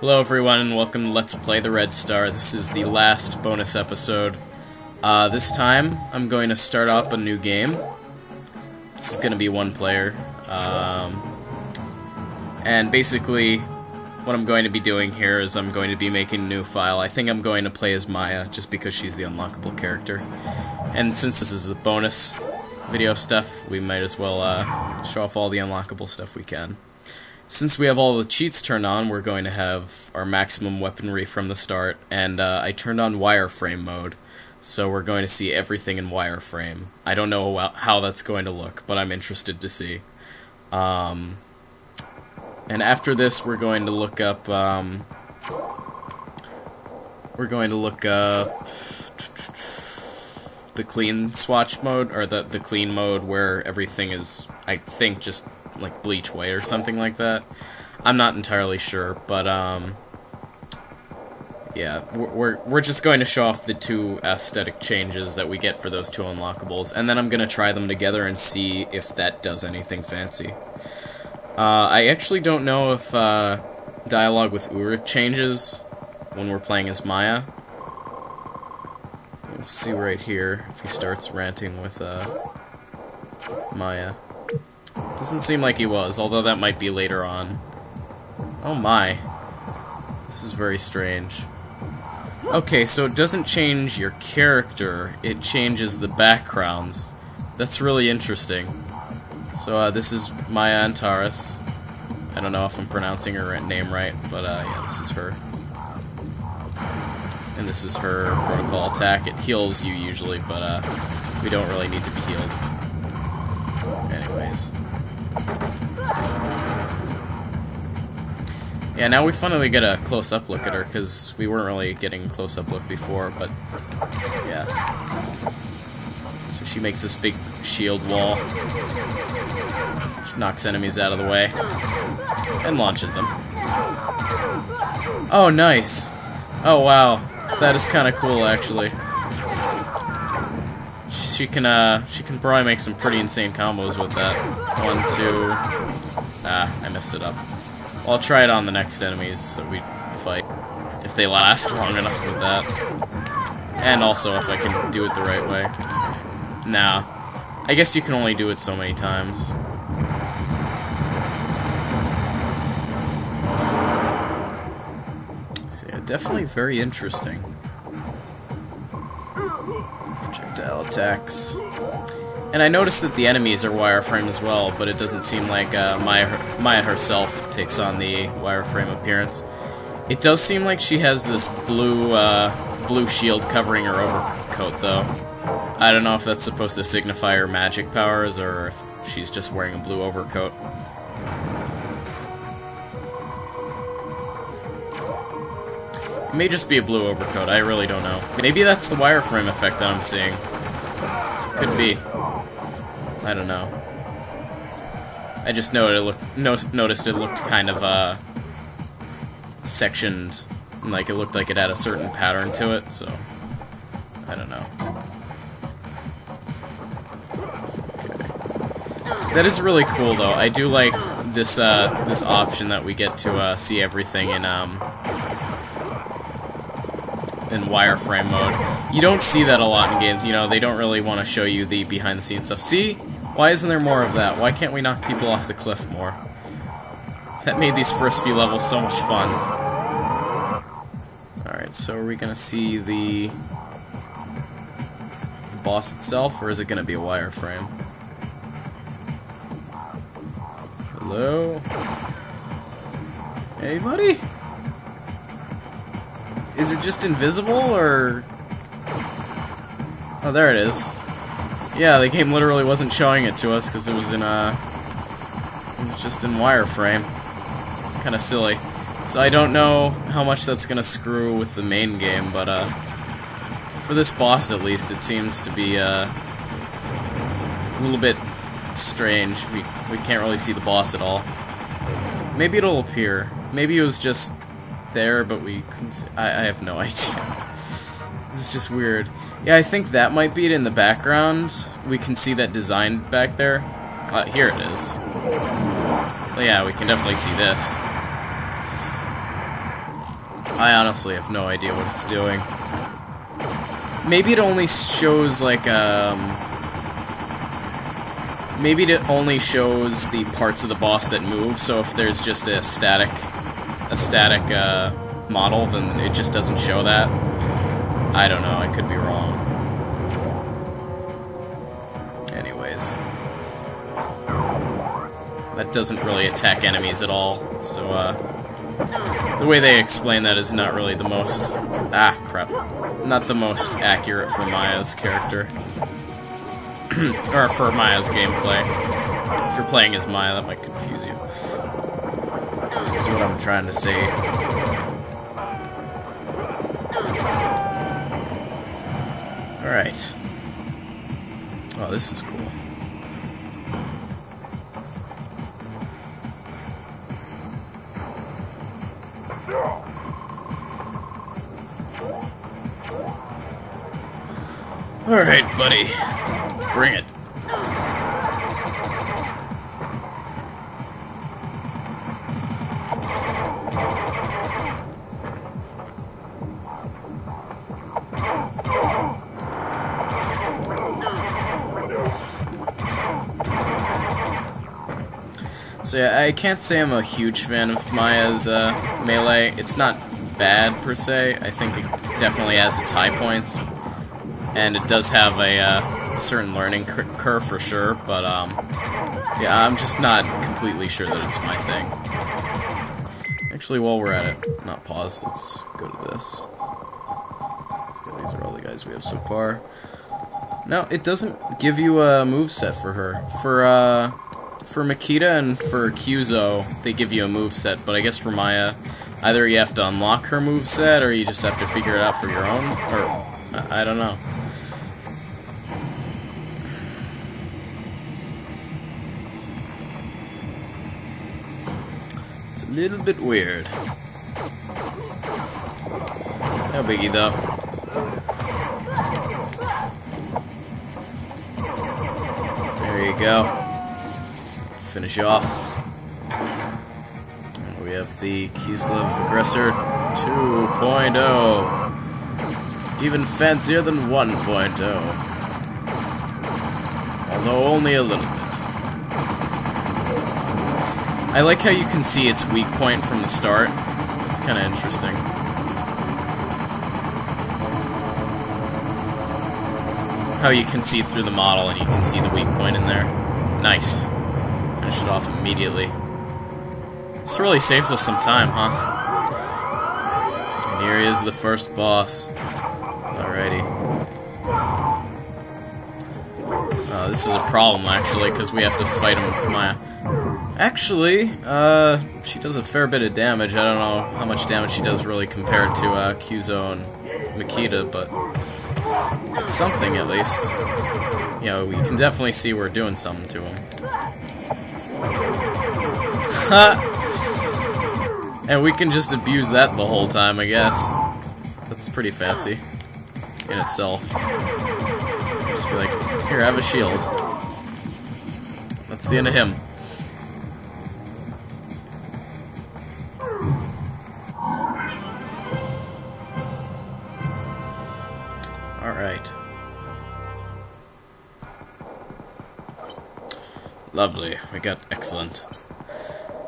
Hello everyone and welcome to Let's Play the Red Star. This is the last bonus episode. This time, I'm going to start up a new game. This is going to be one player. And basically, what I'm going to be doing here is I'm going to be making a new file. I think I'm going to play as Maya, just because she's the unlockable character. And since this is the bonus video stuff, we might as well show off all the unlockable stuff we can. Since we have all the cheats turned on, we're going to have our maximum weaponry from the start, and I turned on wireframe mode, so we're going to see everything in wireframe. I don't know how that's going to look, but I'm interested to see. And after this, we're going to look up, the clean swatch mode, or the clean mode where everything is, I think, just like bleach white or something like that. I'm not entirely sure, but yeah, we're just going to show off the two aesthetic changes that we get for those two unlockables, and then I'm gonna try them together and see if that does anything fancy. I actually don't know if dialogue with Uruk changes when we're playing as Maya. Let's see right here if he starts ranting with Maya. Doesn't seem like he was, although that might be later on. Oh my. This is very strange. Okay, so it doesn't change your character, it changes the backgrounds. That's really interesting. So this is Maya Antares. I don't know if I'm pronouncing her name right, but yeah, this is her. And this is her protocol attack. It heals you usually, but we don't really need to be healed. Anyways. Yeah, now we finally get a close-up look at her, because we weren't really getting a close-up look before, but yeah. So she makes this big shield wall. She knocks enemies out of the way. And launches them. Oh, nice! Oh, wow. That is kind of cool, actually. She can probably make some pretty insane combos with that. 1, 2... Ah, I messed it up. Well, I'll try it on the next enemies that we fight, if they last long enough with that. And also if I can do it the right way. Nah. I guess you can only do it so many times. So yeah, definitely very interesting. Projectile attacks. And I noticed that the enemies are wireframe as well, but it doesn't seem like Maya herself takes on the wireframe appearance. It does seem like she has this blue shield covering her overcoat, though. I don't know if that's supposed to signify her magic powers, or if she's just wearing a blue overcoat. It may just be a blue overcoat, I really don't know. Maybe that's the wireframe effect that I'm seeing. Could be. I don't know. I just noticed it looked kind of sectioned, like it looked like it had a certain pattern to it, so I don't know. Okay. That is really cool, though. I do like this this option that we get to see everything in wireframe mode. You don't see that a lot in games, you know, they don't really want to show you the behind-the-scenes stuff. See? Why isn't there more of that? Why can't we knock people off the cliff more? That made these first few levels so much fun. Alright, so are we gonna see the boss itself, or is it gonna be a wireframe? Hello? Anybody? Is it just invisible, or... Oh, there it is. Yeah, the game literally wasn't showing it to us because it was in it was just in wireframe. It's kind of silly. So I don't know how much that's gonna screw with the main game, but for this boss at least, it seems to be a little bit strange. We can't really see the boss at all. Maybe it'll appear. Maybe it was just there, but we couldn't see. I have no idea. This is just weird. Yeah, I think that might be it in the background. We can see that design back there. Here it is. Well, yeah, we can definitely see this. I honestly have no idea what it's doing. Maybe it only shows, like, maybe it only shows the parts of the boss that move, so if there's just a static model, then it just doesn't show that. I don't know, I could be wrong. Anyways. That doesn't really attack enemies at all, so, the way they explain that is not really the most... Ah, crap. Not the most accurate for Maya's character. Or for Maya's gameplay. If you're playing as Maya, that might confuse you. That's what I'm trying to say. Alright. Oh, this is cool. Alright, buddy. Bring it. So yeah, I can't say I'm a huge fan of Maya's melee. It's not bad, per se. I think it definitely has its high points. And it does have a certain learning curve for sure, but yeah, I'm just not completely sure that it's my thing. Actually, while we're at it, not pause, let's go to this. So these are all the guys we have so far. No, it doesn't give you a moveset for her. For Makita and for Kyuzo, they give you a moveset, but I guess for Maya, either you have to unlock her moveset, or you just have to figure it out for your own, or I don't know. It's a little bit weird. No biggie, though. There you go. Finish off. And we have the Kislev Aggressor 2.0. It's even fancier than 1.0. Although only a little bit. I like how you can see its weak point from the start. It's kind of interesting. How you can see through the model and you can see the weak point in there. Nice. Finish it off immediately. This really saves us some time, huh? And here is the first boss. Alrighty. This is a problem, actually, because we have to fight him with Maya. Actually, she does a fair bit of damage. I don't know how much damage she does really compared to Kyuzo and Makita, but it's something at least. You know, we can definitely see we're doing something to him. And we can just abuse that the whole time, I guess. That's pretty fancy in itself. Just be like, here, have a shield. That's the end of him. Alright. Lovely. We got excellent.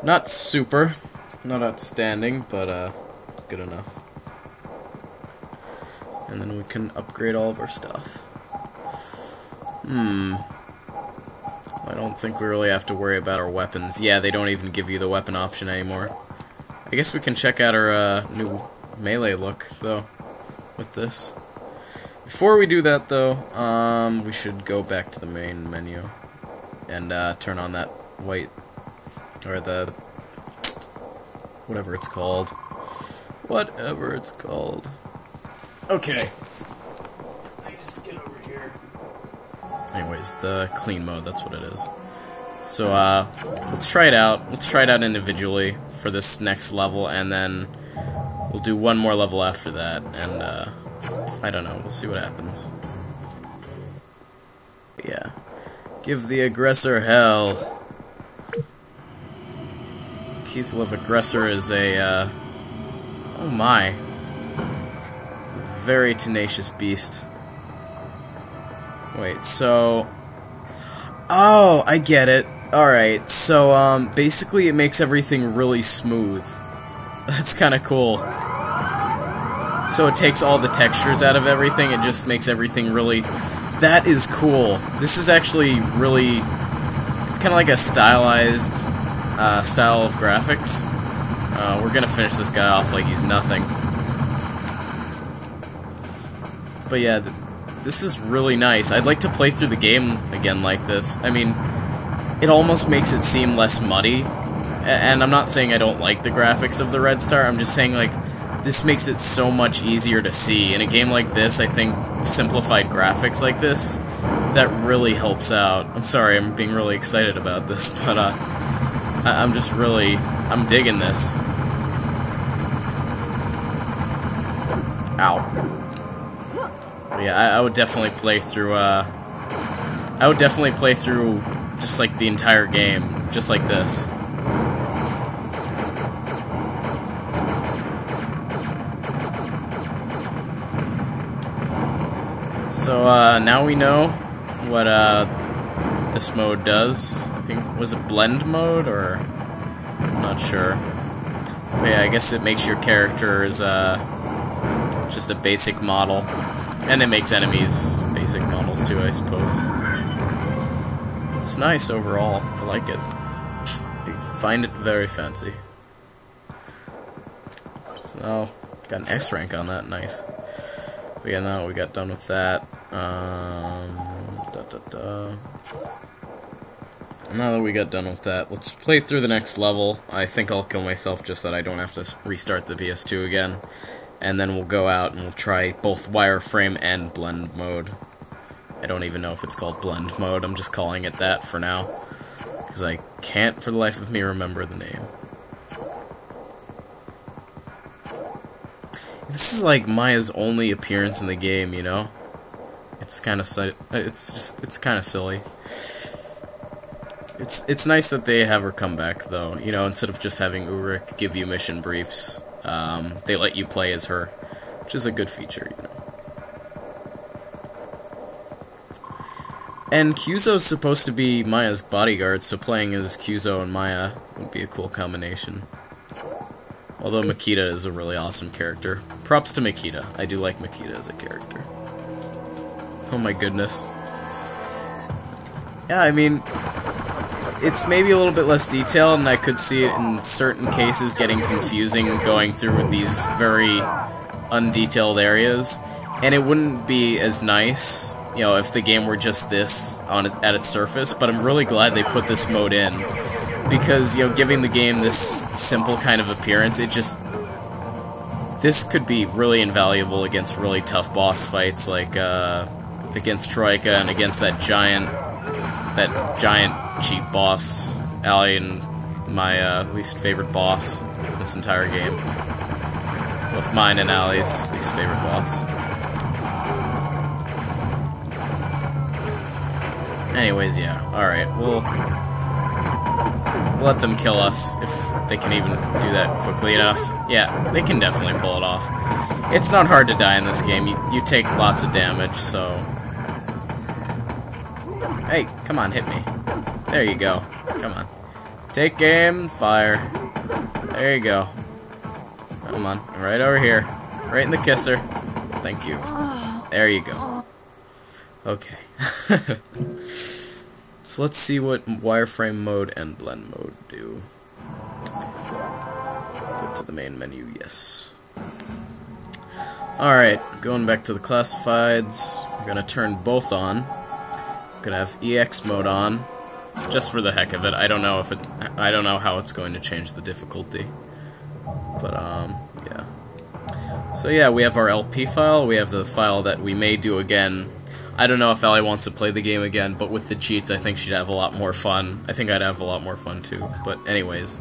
Not super. Not outstanding, but good enough. And then we can upgrade all of our stuff. I don't think we really have to worry about our weapons. Yeah, they don't even give you the weapon option anymore. I guess we can check out our new melee look, though, with this. Before we do that, though, we should go back to the main menu and turn on that white, or the, whatever it's called. Whatever it's called. Okay. Let me just get over here. Anyways, the clean mode, that's what it is. So, let's try it out. Let's try it out individually for this next level, and then we'll do one more level after that, and, I don't know, we'll see what happens. Yeah. Give the aggressor hell. Kislev Aggressor is a, Oh my. Very tenacious beast. Wait, so... Oh, I get it. Alright, so, basically it makes everything really smooth. That's kinda cool. So it takes all the textures out of everything, it just makes everything really... That is cool. This is actually really... It's kinda like a stylized, style of graphics. We're gonna finish this guy off like he's nothing. But yeah, this is really nice. I'd like to play through the game again like this. I mean, it almost makes it seem less muddy. And I'm not saying I don't like the graphics of the Red Star, I'm just saying, like, this makes it so much easier to see. In a game like this, I think simplified graphics like this, that really helps out. I'm sorry, I'm being really excited about this, but, I'm just really... I'm digging this. Ow. But yeah, I would definitely play through, I would definitely play through just, like, the entire game, just like this. So, now we know what, this mode does. I think, was it blend mode, or... I'm not sure. But yeah, I guess it makes your characters, just a basic model. And it makes enemies basic models too, I suppose. It's nice overall. I like it. I find it very fancy. So, got an X rank on that, nice. But yeah, now we got done with that. Now that we got done with that, let's play through the next level. I think I'll kill myself just so that I don't have to restart the PS2 again. And then we'll go out and we'll try both wireframe and blend mode. I don't even know if it's called blend mode, I'm just calling it that for now. Because I can't for the life of me remember the name. This is like Maya's only appearance in the game, you know? It's kind of it's kind of silly. It's nice that they have her come back though, you know, instead of just having Uruk give you mission briefs. They let you play as her, which is a good feature, you know. And Kyuzo's supposed to be Maya's bodyguard, so playing as Kyuzo and Maya would be a cool combination. Although Makita is a really awesome character. Props to Makita. I do like Makita as a character. Oh my goodness. Yeah, I mean, it's maybe a little bit less detailed, and I could see it in certain cases getting confusing going through these very undetailed areas, and it wouldn't be as nice, you know, if the game were just this at its surface, but I'm really glad they put this mode in, because, you know, giving the game this simple kind of appearance, this could be really invaluable against really tough boss fights, like, against Troika and against that giant cheap boss, Allie, and my least favorite boss this entire game. Both mine and Allie's least favorite boss. Anyways, yeah, alright, we'll let them kill us if they can even do that quickly enough. Yeah, they can definitely pull it off. It's not hard to die in this game, you take lots of damage, so... Hey, come on, hit me. There you go. Come on. Take aim, fire. There you go. Come on, right over here. Right in the kisser. Thank you. There you go. Okay. So let's see what wireframe mode and blend mode do. Go to the main menu, yes. Alright, going back to the classifieds. I'm gonna turn both on. I'm gonna have EX mode on, just for the heck of it. I don't know how it's going to change the difficulty. But yeah. So yeah, we have our LP file, we have the file that we may do again. I don't know if Allie wants to play the game again, but with the cheats I think she'd have a lot more fun. I think I'd have a lot more fun too. But anyways,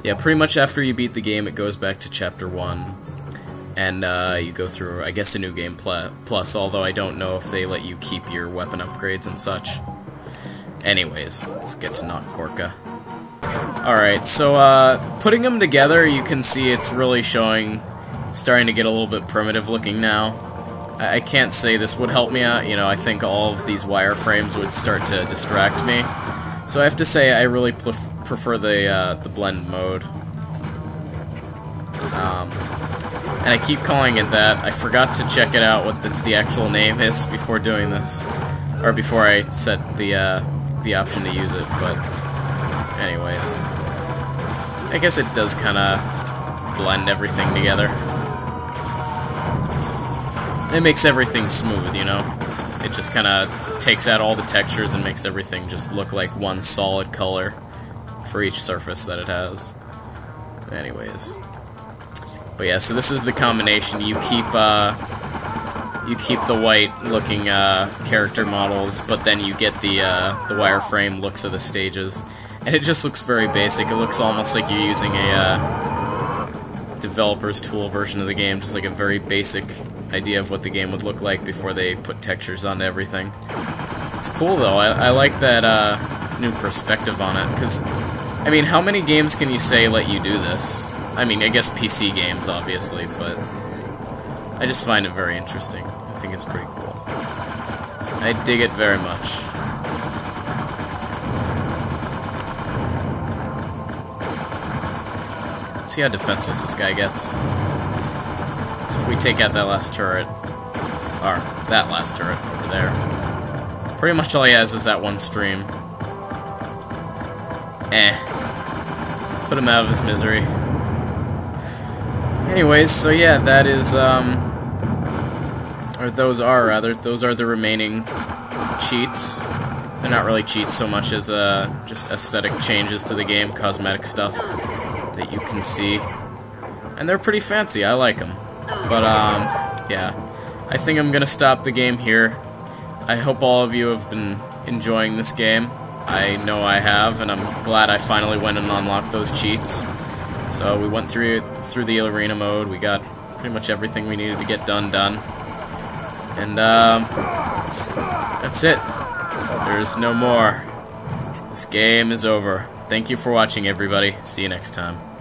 yeah, pretty much after you beat the game it goes back to Chapter 1. And you go through, I guess, a new game plus, although I don't know if they let you keep your weapon upgrades and such. Anyways, let's get to Not Gorka. Alright, so putting them together, you can see it's really showing It's starting to get a little bit primitive looking now. I can't say this would help me out, you know, I think all of these wireframes would start to distract me. So I have to say I really prefer the blend mode. And I keep calling it that. I forgot to check it out what the actual name is before doing this. Or before I set the option to use it, but anyways. I guess it does kinda blend everything together. It makes everything smooth, you know? It just kinda takes out all the textures and makes everything just look like one solid color for each surface that it has. Anyways. But yeah, so this is the combination. You keep the white-looking character models, but then you get the wireframe looks of the stages. And it just looks very basic. It looks almost like you're using a developer's tool version of the game, just like a very basic idea of what the game would look like before they put textures onto everything. It's cool, though. I like that new perspective on it, because, I mean, how many games can you say let you do this? I mean, I guess PC games, obviously, but I just find it very interesting. I think it's pretty cool. I dig it very much. Let's see how defenseless this guy gets. So if we take out that last turret, or that last turret over there, pretty much all he has is that one stream. Put him out of his misery. Anyways, so yeah, that is, or those are the remaining cheats. They're not really cheats so much as, just aesthetic changes to the game, cosmetic stuff that you can see. And they're pretty fancy, I like them. But, yeah, I think I'm gonna stop the game here. I hope all of you have been enjoying this game. I know I have, and I'm glad I finally went and unlocked those cheats. So we went through the arena mode, we got pretty much everything we needed to get done. And, that's it. There's no more. This game is over. Thank you for watching, everybody. See you next time.